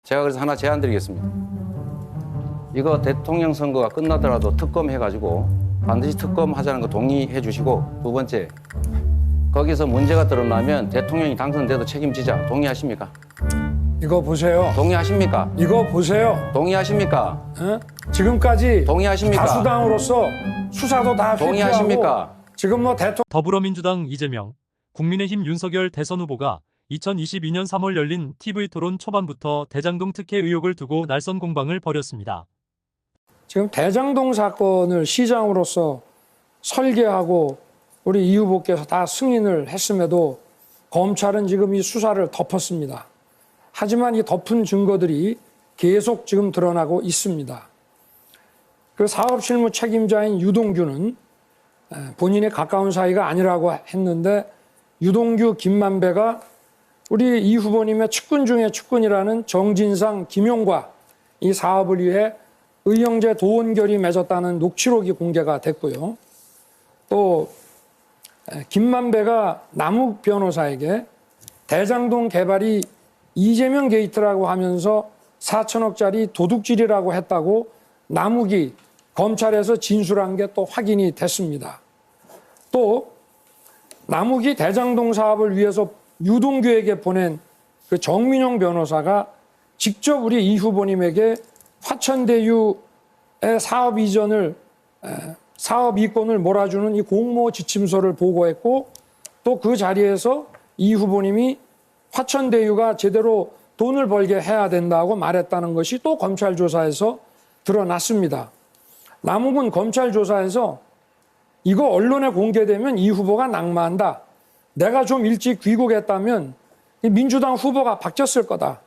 제가 그래서 하나 제안 드리겠습니다. 이거 대통령 선거가 끝나더라도 특검 해가지고 반드시 특검 하자는 거 동의해 주시고, 두 번째, 거기서 문제가 드러나면 대통령이 당선돼도 책임지자. 동의하십니까? 이거 보세요. 동의하십니까? 이거 보세요. 동의하십니까? 어? 지금까지 동의하십니까? 다수당으로서 수사도 다 회피하고 동의하십니까? 지금 뭐 대통령 더불어민주당 이재명, 국민의힘 윤석열 대선 후보가 2022년 3월 열린 TV토론 초반부터 대장동 특혜 의혹을 두고 날선 공방을 벌였습니다. 지금 대장동 사건을 시장으로서 설계하고 우리 이 후보께서 다 승인을 했음에도 검찰은 지금 이 수사를 덮었습니다. 하지만 이 덮은 증거들이 계속 지금 드러나고 있습니다. 그 사업실무 책임자인 유동규는 본인의 가까운 사이가 아니라고 했는데, 유동규, 김만배가 우리 이 후보님의 측근 중에 측근이라는 정진상, 김용과 이 사업을 위해 의형제 도원결이 맺었다는 녹취록이 공개가 됐고요. 또 김만배가 남욱 변호사에게 대장동 개발이 이재명 게이트라고 하면서 4천억짜리 도둑질이라고 했다고 남욱이 검찰에서 진술한 게 또 확인이 됐습니다. 또 남욱이 대장동 사업을 위해서 유동규에게 보낸 그 정민용 변호사가 직접 우리 이 후보님에게 화천대유의 사업 이전을 사업 이권을 몰아주는 이 공모 지침서를 보고했고, 또 그 자리에서 이 후보님이 화천대유가 제대로 돈을 벌게 해야 된다고 말했다는 것이 또 검찰 조사에서 드러났습니다. 남욱은 검찰 조사에서 이거 언론에 공개되면 이 후보가 낙마한다. 내가 좀 일찍 귀국했다면 민주당 후보가 바뀌었을 거다.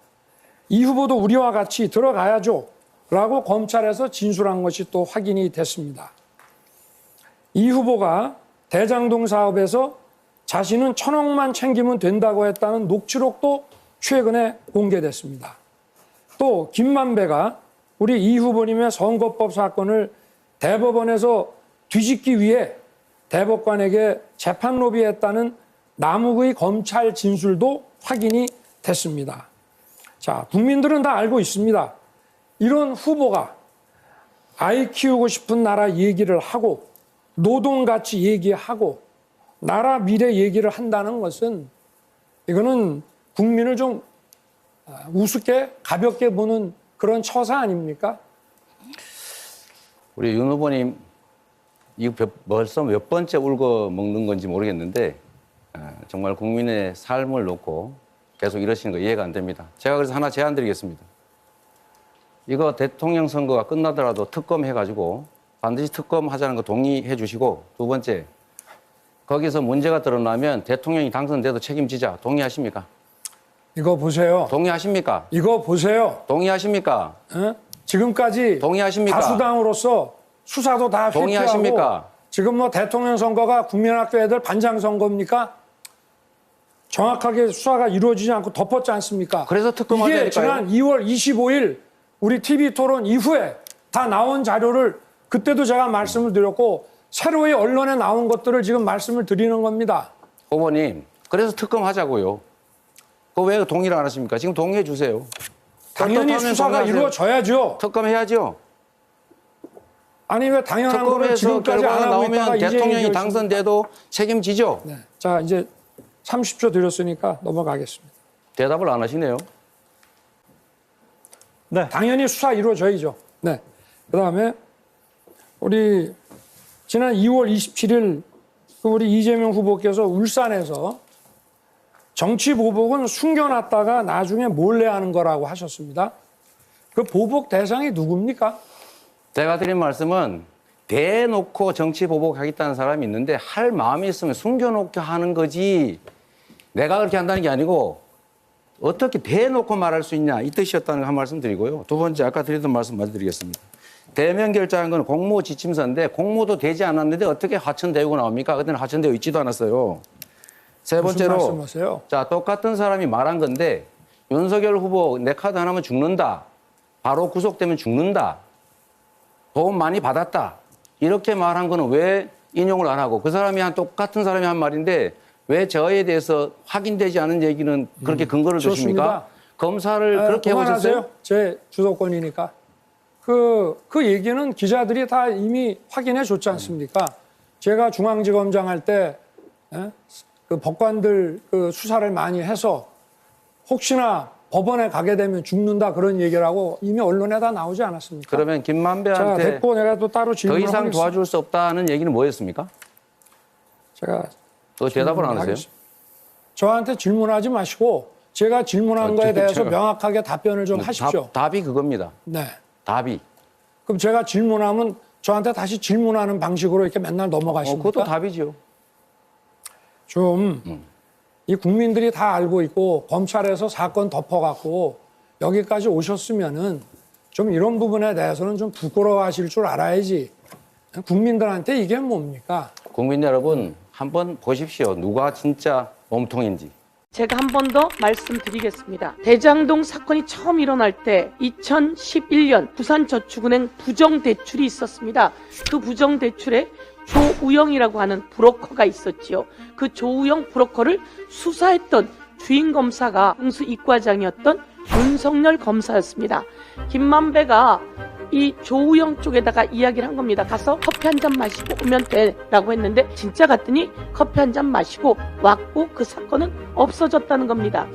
이 후보도 우리와 같이 들어가야죠. 라고 검찰에서 진술한 것이 또 확인이 됐습니다. 이 후보가 대장동 사업에서 자신은 1,000억만 챙기면 된다고 했다는 녹취록도 최근에 공개됐습니다. 또 김만배가 우리 이 후보님의 선거법 사건을 대법원에서 뒤집기 위해 대법관에게 재판 로비했다는 남욱의 검찰 진술도 확인이 됐습니다. 자, 국민들은 다 알고 있습니다. 이런 후보가 아이 키우고 싶은 나라 얘기를 하고 노동가치 얘기하고 나라 미래 얘기를 한다는 것은, 이거는 국민을 좀 우습게 가볍게 보는 그런 처사 아닙니까? 우리 윤 후보님, 이거 벌써 몇 번째 울고 먹는 건지 모르겠는데, 정말 국민의 삶을 놓고 계속 이러시는 거 이해가 안 됩니다. 제가 그래서 하나 제안 드리겠습니다. 이거 대통령 선거가 끝나더라도 특검 해가지고 반드시 특검 하자는 거 동의해 주시고, 두 번째, 거기서 문제가 드러나면 대통령이 당선돼도 책임지자. 동의하십니까? 이거 보세요. 동의하십니까? 이거 보세요. 동의하십니까? 어? 지금까지 동의하십니까? 다수당으로서 수사도 다 회피하고 동의하십니까? 지금 뭐 대통령 선거가 국민학교 애들 반장 선거입니까? 정확하게 수사가 이루어지지 않고 덮었지 않습니까? 그래서 특검 이게 하자니까요. 지난 2월 25일 우리 TV 토론 이후에 다 나온 자료를 그때도 제가 말씀을 드렸고, 새로이 언론에 나온 것들을 지금 말씀을 드리는 겁니다. 후보님, 그래서 특검 하자고요. 그거 왜 동의를 안 하십니까? 지금 동의해 주세요. 당연히 떳떳하면 수사가 동의하세요. 이루어져야죠. 특검 해야죠. 아니 왜 당연한 거를 특검에서 지금까지 안 결과가 하고 있다가 나오면 이제 대통령이 얘기하십니까? 당선돼도 책임지죠. 네. 자, 이제 30초 드렸으니까 넘어가겠습니다. 대답을 안 하시네요. 네. 당연히 수사 이루어져야죠. 네. 그다음에 우리 지난 2월 27일 우리 이재명 후보께서 울산에서 정치 보복은 숨겨놨다가 나중에 몰래 하는 거라고 하셨습니다. 그 보복 대상이 누굽니까? 제가 드린 말씀은 대놓고 정치 보복하겠다는 사람이 있는데 할 마음이 있으면 숨겨놓게 하는 거지, 내가 그렇게 한다는 게 아니고 어떻게 대놓고 말할 수 있냐, 이 뜻이었다는 거 한 말씀 드리고요. 두 번째, 아까 드렸던 말씀 마저 드리겠습니다. 대면 결제한 건 공모 지침서인데 공모도 되지 않았는데 어떻게 화천대유가 나옵니까? 그때는 화천대유 있지도 않았어요. 세 번째로, 무슨 말씀하세요? 자, 똑같은 사람이 말한 건데 윤석열 후보 내 카드 하나면 죽는다, 바로 구속되면 죽는다, 도움 많이 받았다, 이렇게 말한 거는 왜 인용을 안 하고, 그 사람이 똑같은 사람이 한 말인데 왜 저에 대해서 확인되지 않은 얘기는 그렇게 근거를 좋습니다. 두십니까? 검사를 그렇게 해보셨어요? 그만하세요. 제 주도권이니까. 그 얘기는 기자들이 다 이미 확인해 줬지 않습니까? 제가 중앙지검장 할 때 그 법관들 그 수사를 많이 해서 혹시나 법원에 가게 되면 죽는다 그런 얘기를 하고 이미 언론에 다 나오지 않았습니까? 그러면 자, 김만배한테 됐고 내가 또 따로 더 질문을 이상 하겠습니다. 도와줄 수 없다는 얘기는 뭐였습니까? 제가 또 대답을 안 하세요? 하겠습니다. 저한테 질문하지 마시고 제가 질문한 거에 대해서 명확하게 답변을 좀 하십시오. 답이 그겁니다. 네. 답이. 그럼 제가 질문하면 저한테 다시 질문하는 방식으로 이렇게 맨날 넘어가십니까? 그것도 답이죠. 좀 이 국민들이 다 알고 있고 검찰에서 사건 덮어갖고 여기까지 오셨으면은 좀 이런 부분에 대해서는 좀 부끄러워하실 줄 알아야지. 국민들한테 이게 뭡니까? 국민 여러분 한번 보십시오. 누가 진짜 몸통인지. 제가 한 번 더 말씀드리겠습니다. 대장동 사건이 처음 일어날 때 2011년 부산저축은행 부정대출이 있었습니다. 그 부정대출에 조우영이라고 하는 브로커가 있었지요. 그 조우영 브로커를 수사했던 주임검사가 중수이과장이었던 윤석열 검사였습니다. 김만배가 이 조우영 쪽에다가 이야기를 한 겁니다. 가서 커피 한 잔 마시고 오면 돼라고 했는데 진짜 갔더니 커피 한 잔 마시고 왔고 그 사건은 없어졌다는 겁니다.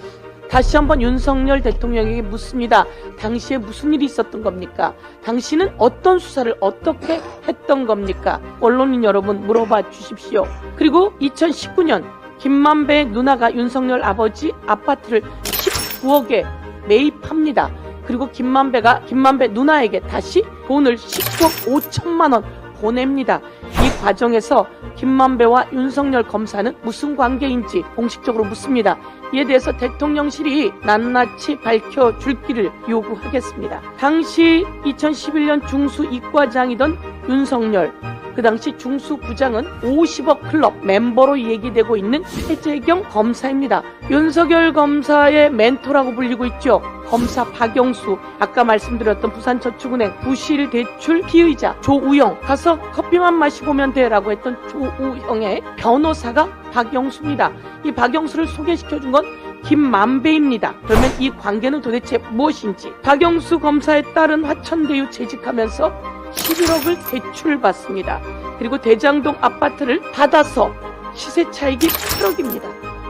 다시 한번 윤석열 대통령에게 묻습니다. 당시에 무슨 일이 있었던 겁니까? 당신은 어떤 수사를 어떻게 했던 겁니까? 언론인 여러분 물어봐 주십시오. 그리고 2019년 김만배의 누나가 윤석열 아버지 아파트를 19억에 매입합니다. 그리고 김만배 누나에게 다시 돈을 19억 5천만 원 보냅니다. 이 과정에서 김만배와 윤석열 검사는 무슨 관계인지 공식적으로 묻습니다. 이에 대해서 대통령실이 낱낱이 밝혀줄 기를 요구하겠습니다. 당시 2011년 중수이과장이던 윤석열, 그 당시 중수부장은 50억 클럽 멤버로 얘기되고 있는 최재경 검사입니다. 윤석열 검사의 멘토라고 불리고 있죠. 검사 박영수, 아까 말씀드렸던 부산저축은행 부실대출 피의자 조우영, 가서 커피만 마시고 오면 돼라고 했던 조우영의 변호사가 박영수입니다. 이 박영수를 소개시켜준 건 김만배입니다. 그러면 이 관계는 도대체 무엇인지. 박영수 검사의 딸은 화천대유 재직하면서 11억을 대출받습니다. 그리고 대장동 아파트를 받아서 시세 차익이 8억입니다.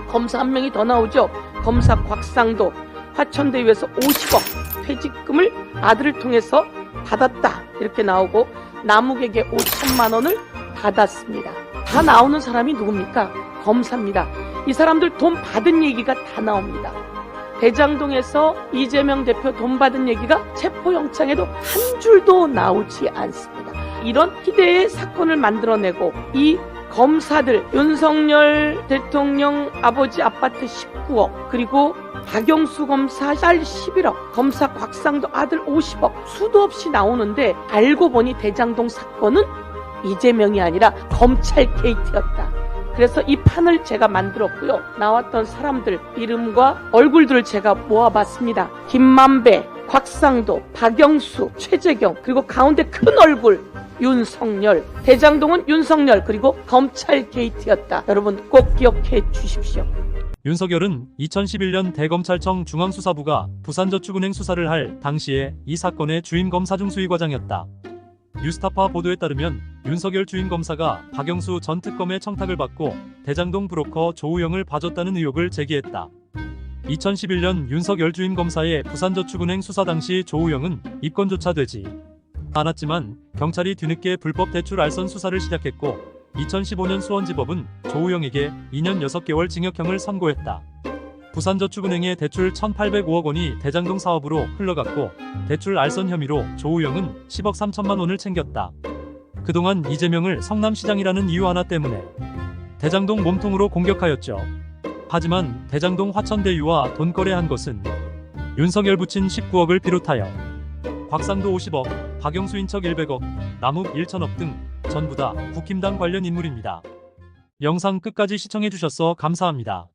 검사 한 명이 더 나오죠. 검사 곽상도, 화천대유에서 50억 퇴직금을 아들을 통해서 받았다 이렇게 나오고 남욱에게 5천만 원을 받았습니다. 다 나오는 사람이 누굽니까? 검사입니다. 이 사람들 돈 받은 얘기가 다 나옵니다. 대장동에서 이재명 대표 돈 받은 얘기가 체포영장에도 한 줄도 나오지 않습니다. 이런 희대의 사건을 만들어내고 이 검사들, 윤석열 대통령 아버지 아파트 19억, 그리고 박영수 검사 딸 11억, 검사 곽상도 아들 50억, 수도 없이 나오는데 알고 보니 대장동 사건은 이재명이 아니라 검찰 게이트였다. 그래서 이 판을 제가 만들었고요. 나왔던 사람들 이름과 얼굴들을 제가 모아봤습니다. 김만배, 곽상도, 박영수, 최재경, 그리고 가운데 큰 얼굴 윤석열. 대장동은 윤석열, 그리고 검찰 게이트였다. 여러분 꼭 기억해 주십시오. 윤석열은 2011년 대검찰청 중앙수사부가 부산저축은행 수사를 할 당시에 이 사건의 주임검사 중 수의과장이었다. 뉴스타파 보도에 따르면 윤석열 주임검사가 박영수 전 특검의 청탁을 받고 대장동 브로커 조우영을 봐줬다는 의혹을 제기했다. 2011년 윤석열 주임검사의 부산저축은행 수사 당시 조우영은 입건조차 되지 않았지만 경찰이 뒤늦게 불법 대출 알선 수사를 시작했고 2015년 수원지법은 조우영에게 2년 6개월 징역형을 선고했다. 부산저축은행의 대출 1,805억 원이 대장동 사업으로 흘러갔고 대출 알선 혐의로 조우영은 10억 3천만 원을 챙겼다. 그동안 이재명을 성남시장이라는 이유 하나 때문에 대장동 몸통으로 공격하였죠. 하지만 대장동 화천대유와 돈거래한 것은 윤석열 부친 19억을 비롯하여 곽상도 50억, 박영수 인척 100억, 남욱 1천억 등 전부 다 국힘당 관련 인물입니다. 영상 끝까지 시청해주셔서 감사합니다.